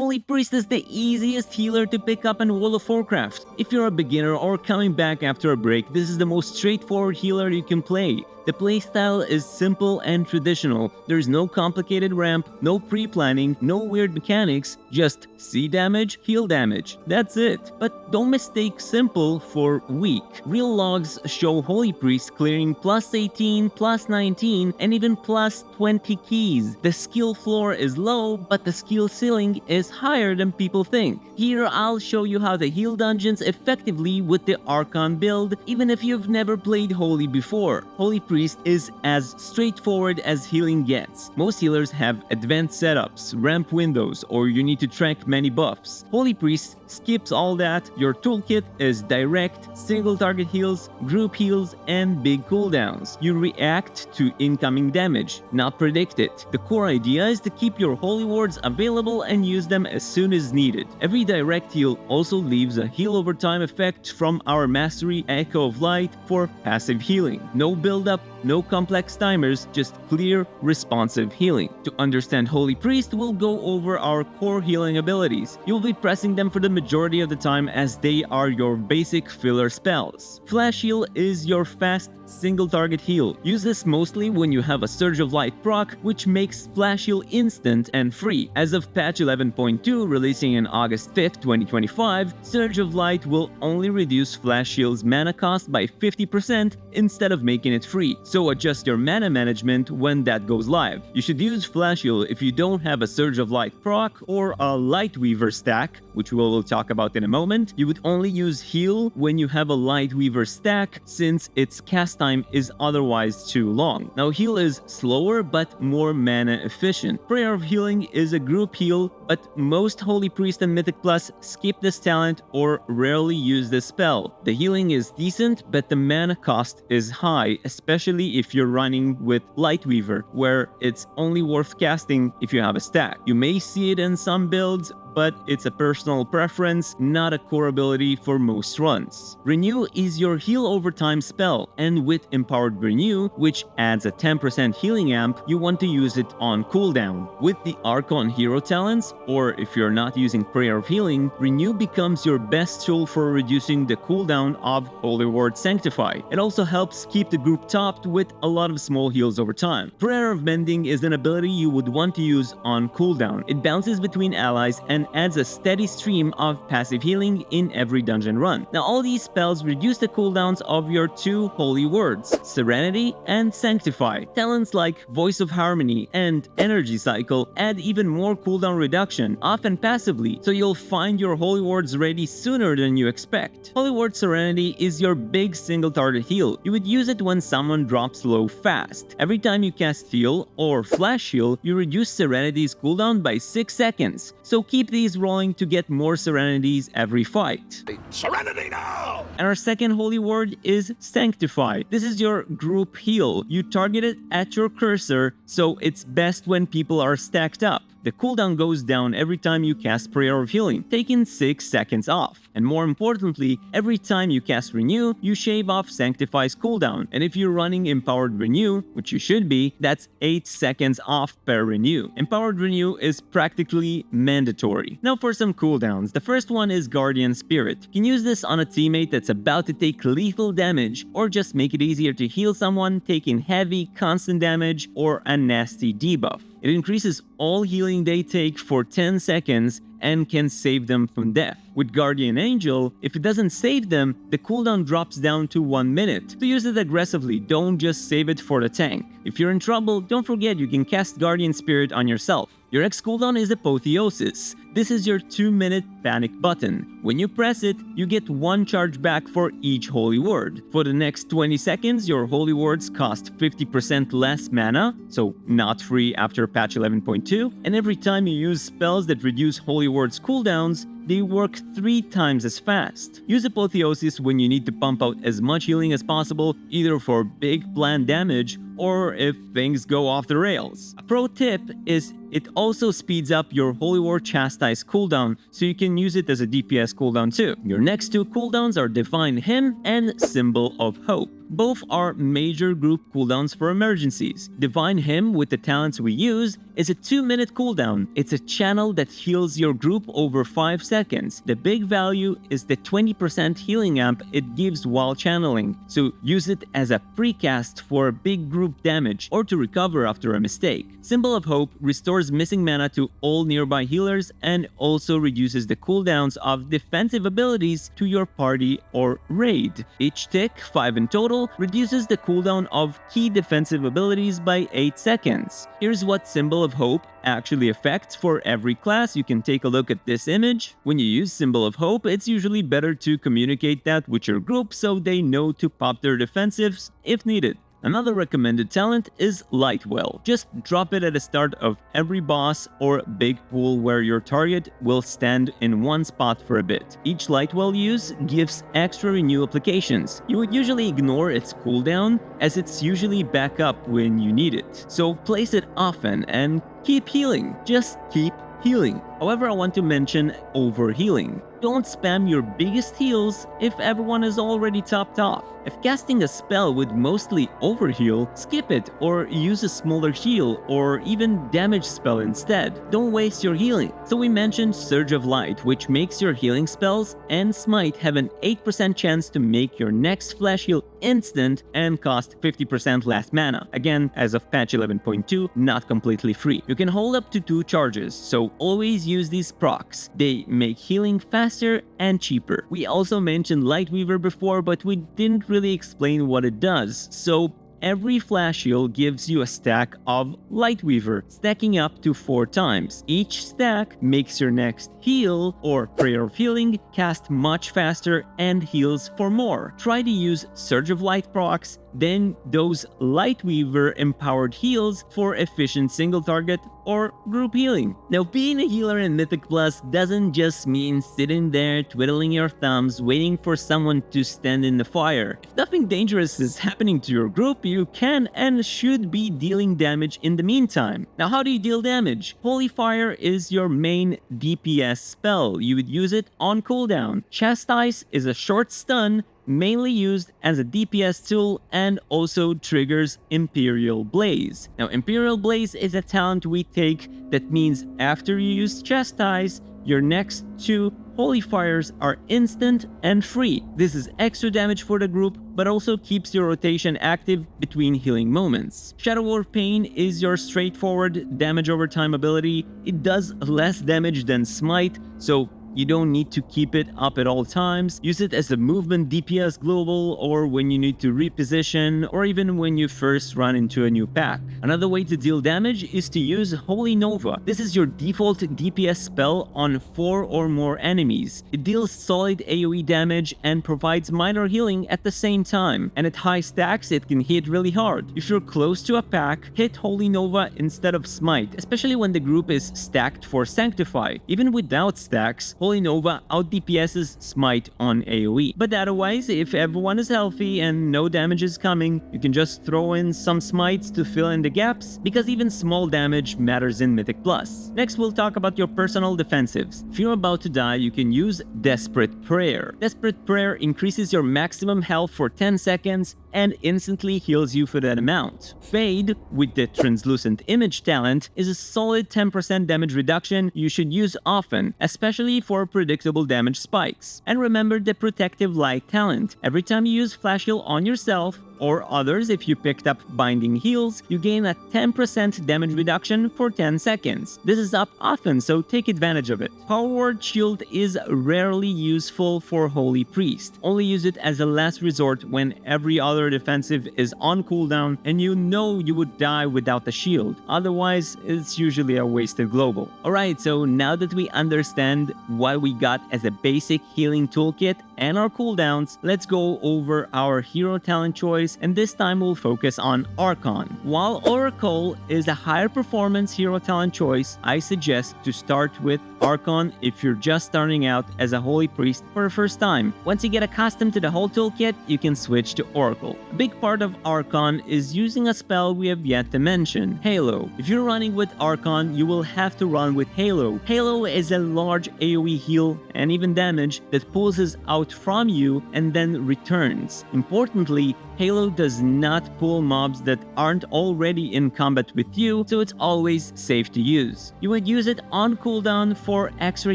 Holy Priest is the easiest healer to pick up in World of Warcraft. If you're a beginner or coming back after a break, this is the most straightforward healer you can play. The playstyle is simple and traditional. There's no complicated ramp, no pre-planning, no weird mechanics, just see damage, heal damage. That's it. But don't mistake simple for weak. Real logs show Holy Priest clearing plus 18, plus 19, and even plus 20 keys. The skill floor is low, but the skill ceiling is higher than people think. Here I'll show you how to heal dungeons effectively with the Archon build, even if you've never played Holy before. Holy Priest is as straightforward as healing gets. Most healers have advanced setups, ramp windows, or you need to track many buffs. Holy Priest skips all that. Your toolkit is direct, single target heals, group heals, and big cooldowns. You react to incoming damage, not predict it. The core idea is to keep your holy wards available and use them as soon as needed. Every direct heal also leaves a heal over time effect from our mastery Echo of Light for passive healing. No build-up, no complex timers, just clear, responsive healing. To understand Holy Priest, we'll go over our core healing abilities. You'll be pressing them for the majority of the time as they are your basic filler spells. Flash Heal is your fast, single target heal. Use this mostly when you have a Surge of Light proc, which makes Flash Heal instant and free. As of patch 11.2, releasing on August 5th, 2025, Surge of Light will only reduce Flash Heal's mana cost by 50% instead of making it free. So adjust your mana management when that goes live. You should use Flash Heal if you don't have a Surge of Light proc or a Lightweaver stack, which we will talk about in a moment. You would only use heal when you have a Lightweaver stack, since its cast time is otherwise too long. Now heal is slower but more mana efficient. Prayer of Healing is a group heal, but most Holy Priest and Mythic Plus skip this talent or rarely use this spell. The healing is decent, but the mana cost is high, especially if you're running with Lightweaver, where it's only worth casting if you have a stack. You may see it in some builds, but it's a personal preference, not a core ability for most runs. Renew is your heal over time spell, and with Empowered Renew, which adds a 10% healing amp, you want to use it on cooldown. With the Archon Hero Talents, or if you're not using Prayer of Healing, Renew becomes your best tool for reducing the cooldown of Holy Word Sanctify. It also helps keep the group topped with a lot of small heals over time. Prayer of Mending is an ability you would want to use on cooldown. It bounces between allies and adds a steady stream of passive healing in every dungeon run. Now all these spells reduce the cooldowns of your two holy words, Serenity and Sanctify. Talents like Voice of Harmony and Energy Cycle add even more cooldown reduction, often passively, so you'll find your holy words ready sooner than you expect. Holy Word Serenity is your big single target heal. You would use it when someone drops low fast. Every time you cast Heal or Flash Heal, you reduce Serenity's cooldown by 6 seconds, so keep these rolling to get more Serenities every fight. Serenity now! And our second holy word is Sanctify. This is your group heal. You target it at your cursor, so it's best when people are stacked up. The cooldown goes down every time you cast Prayer of Healing, taking 6 seconds off. And more importantly, every time you cast Renew, you shave off Sanctify's cooldown. And if you're running Empowered Renew, which you should be, that's 8 seconds off per Renew. Empowered Renew is practically mandatory. Now for some cooldowns. The first one is Guardian Spirit. You can use this on a teammate that's about to take lethal damage, or just make it easier to heal someone taking heavy, constant damage, or a nasty debuff. It increases all healing they take for 10 seconds and can save them from death. With Guardian Angel, if it doesn't save them, the cooldown drops down to 1 minute. So use it aggressively, don't just save it for the tank. If you're in trouble, don't forget you can cast Guardian Spirit on yourself. Your next cooldown is Apotheosis. This is your 2-minute panic button. When you press it, you get 1 charge back for each holy word. For the next 20 seconds, your holy words cost 50% less mana, so not free after patch 11.2, and every time you use spells that reduce holy words cooldowns, they work 3 times as fast. Use Apotheosis when you need to pump out as much healing as possible, either for big planned damage or if things go off the rails. A pro tip is It also speeds up your Holy War Chastise cooldown, so you can use it as a DPS cooldown too. Your next two cooldowns are Divine Hymn and Symbol of Hope. Both are major group cooldowns for emergencies. Divine Hymn, with the talents we use, is a 2-minute cooldown. It's a channel that heals your group over 5 seconds. The big value is the 20% healing amp it gives while channeling, so use it as a precast for big group damage or to recover after a mistake. Symbol of Hope restores missing mana to all nearby healers and also reduces the cooldowns of defensive abilities to your party or raid. Each tick, 5 in total, reduces the cooldown of key defensive abilities by 8 seconds. Here's what Symbol of Hope actually affects for every class. You can take a look at this image. When you use Symbol of Hope, it's usually better to communicate that with your group so they know to pop their defensives if needed. Another recommended talent is Lightwell. Just drop it at the start of every boss or big pool where your target will stand in one spot for a bit. Each Lightwell use gives extra renew applications. You would usually ignore its cooldown as it's usually back up when you need it. So place it often and keep healing. Just keep healing. However, I want to mention Overhealing. Don't spam your biggest heals if everyone is already topped off. If casting a spell would mostly overheal, skip it or use a smaller heal or even damage spell instead. Don't waste your healing. So we mentioned Surge of Light, which makes your healing spells and Smite have an 8% chance to make your next flash heal instant and cost 50% less mana. Again, as of patch 11.2, not completely free. You can hold up to 2 charges, so always use these procs. They make healing faster and cheaper. We also mentioned Lightweaver before, but we didn't really explain what it does. So every flash heal gives you a stack of Lightweaver, stacking up to 4 times. Each stack makes your next heal or Prayer of Healing cast much faster and heals for more. Try to use Surge of Light procs, then those Lightweaver empowered heals for efficient single target or group healing. Now, being a healer in Mythic Plus doesn't just mean sitting there twiddling your thumbs waiting for someone to stand in the fire. If nothing dangerous is happening to your group, you can and should be dealing damage in the meantime. Now, how do you deal damage? Holy Fire is your main DPS spell. You would use it on cooldown. Chastise is a short stun mainly used as a DPS tool and also triggers Empyreal Blaze. Now, Empyreal Blaze is a talent we take that means after you use Chastise, your next 2 Holy Fires are instant and free. This is extra damage for the group, but also keeps your rotation active between healing moments. Shadow War Pain is your straightforward damage over time ability. It does less damage than Smite, so you don't need to keep it up at all times. Use it as a movement DPS global or when you need to reposition or even when you first run into a new pack. Another way to deal damage is to use Holy Nova. This is your default DPS spell on 4 or more enemies. It deals solid AoE damage and provides minor healing at the same time. And at high stacks, it can hit really hard. If you're close to a pack, hit Holy Nova instead of Smite, especially when the group is stacked for Sanctify. Even without stacks, Holy Nova out DPS's Smite on AoE. But otherwise, if everyone is healthy and no damage is coming, you can just throw in some Smites to fill in the gaps, because even small damage matters in Mythic Plus. Next, we'll talk about your personal defensives. If you're about to die, you can use Desperate Prayer. Desperate Prayer increases your maximum health for 10 seconds and instantly heals you for that amount. Fade, with the Translucent Image talent, is a solid 10% damage reduction you should use often, especially for predictable damage spikes. And remember the Protective Light talent. Every time you use Flash Heal on yourself, or others, if you picked up Binding Heals, you gain a 10% damage reduction for 10 seconds. This is up often, so take advantage of it. Power Word Shield is rarely useful for Holy Priest. Only use it as a last resort when every other defensive is on cooldown and you know you would die without the shield. Otherwise, it's usually a wasted global. Alright, so now that we understand what we got as a basic healing toolkit and our cooldowns, let's go over our hero talent choice choice, and this time we'll focus on Archon. While Oracle is a higher performance hero talent choice, I suggest to start with Archon if you're just starting out as a Holy Priest for the first time. Once you get accustomed to the whole toolkit, you can switch to Oracle. A big part of Archon is using a spell we have yet to mention, Halo. If you're running with Archon, you will have to run with Halo. Halo is a large AoE heal and even damage that pulls out from you and then returns. Importantly, Halo does not pull mobs that aren't already in combat with you, so it's always safe to use. You would use it on cooldown for extra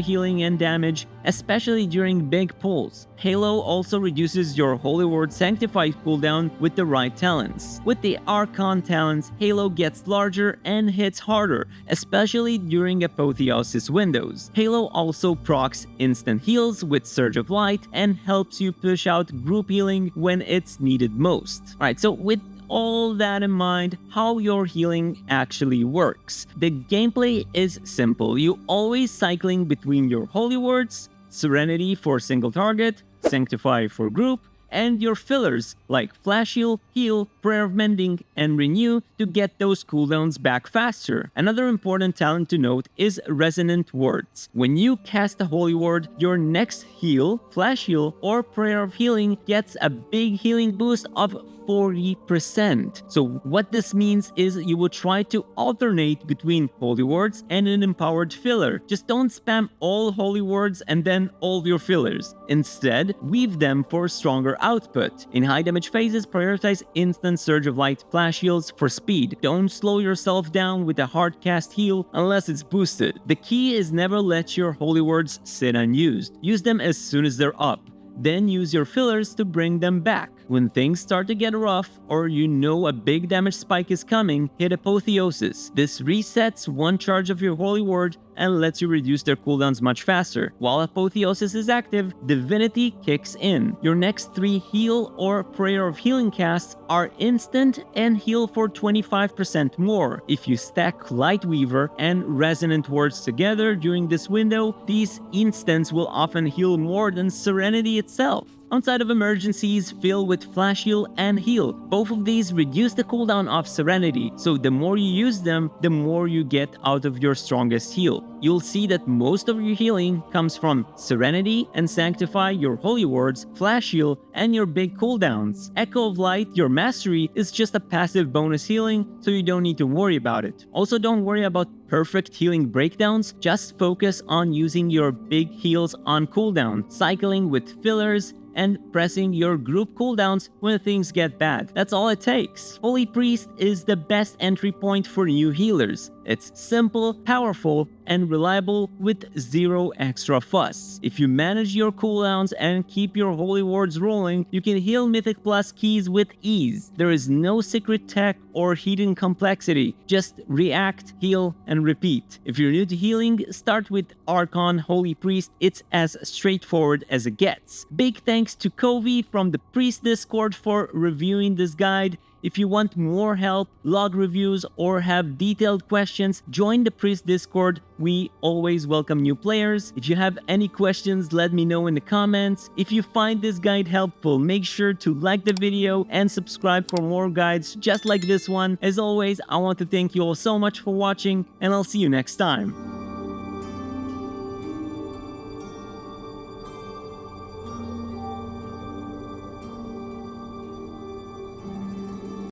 healing and damage, especially during big pulls. Halo also reduces your Holy Word Sanctify cooldown with the right talents. With the Archon talents, Halo gets larger and hits harder, especially during Apotheosis windows. Halo also procs instant heals with Surge of Light and helps you push out group healing when it's needed most. Alright, so with all that in mind, how your healing actually works. The gameplay is simple. You always cycling between your Holy Words, Serenity for single target, Sanctify for group, and your fillers like Flash Heal, Prayer of Mending, and Renew to get those cooldowns back faster. Another important talent to note is Resonant Words. When you cast a Holy Word, your next heal, Flash Heal, or Prayer of Healing gets a big healing boost of 40%. So what this means is you will try to alternate between Holy Words and an empowered filler. Just don't spam all Holy Words and then all your fillers. Instead, weave them for stronger output. In high damage phases, prioritize instant Surge of Light flash heals for speed. Don't slow yourself down with a hard cast heal unless it's boosted. The key is never let your Holy Words sit unused. Use them as soon as they're up. Then use your fillers to bring them back. When things start to get rough or you know a big damage spike is coming, hit Apotheosis. This resets one charge of your Holy Word and lets you reduce their cooldowns much faster. While Apotheosis is active, Divinity kicks in. Your next 3 heal or Prayer of Healing casts are instant and heal for 25% more. If you stack Lightweaver and Resonant Words together during this window, these instants will often heal more than Serenity itself. Outside of emergencies, fill with Flash Heal and Heal. Both of these reduce the cooldown of Serenity, so the more you use them, the more you get out of your strongest heal. You'll see that most of your healing comes from Serenity and Sanctify, your Holy Words, Flash Heal, and your big cooldowns. Echo of Light, your Mastery, is just a passive bonus healing, so you don't need to worry about it. Also, don't worry about perfect healing breakdowns, just focus on using your big heals on cooldown, cycling with fillers, and pressing your group cooldowns when things get bad. That's all it takes. Holy Priest is the best entry point for new healers. It's simple, powerful, and reliable with zero extra fuss. If you manage your cooldowns and keep your Holy Words rolling, you can heal Mythic Plus keys with ease. There is no secret tech or hidden complexity. Just react, heal, and repeat. If you're new to healing, start with Archon Holy Priest. It's as straightforward as it gets. Big thanks to Kovi from the Priest Discord for reviewing this guide. If you want more help, log reviews, or have detailed questions, join the Priest Discord. We always welcome new players. If you have any questions, let me know in the comments. If you find this guide helpful, make sure to like the video and subscribe for more guides just like this one. As always, I want to thank you all so much for watching, and I'll see you next time.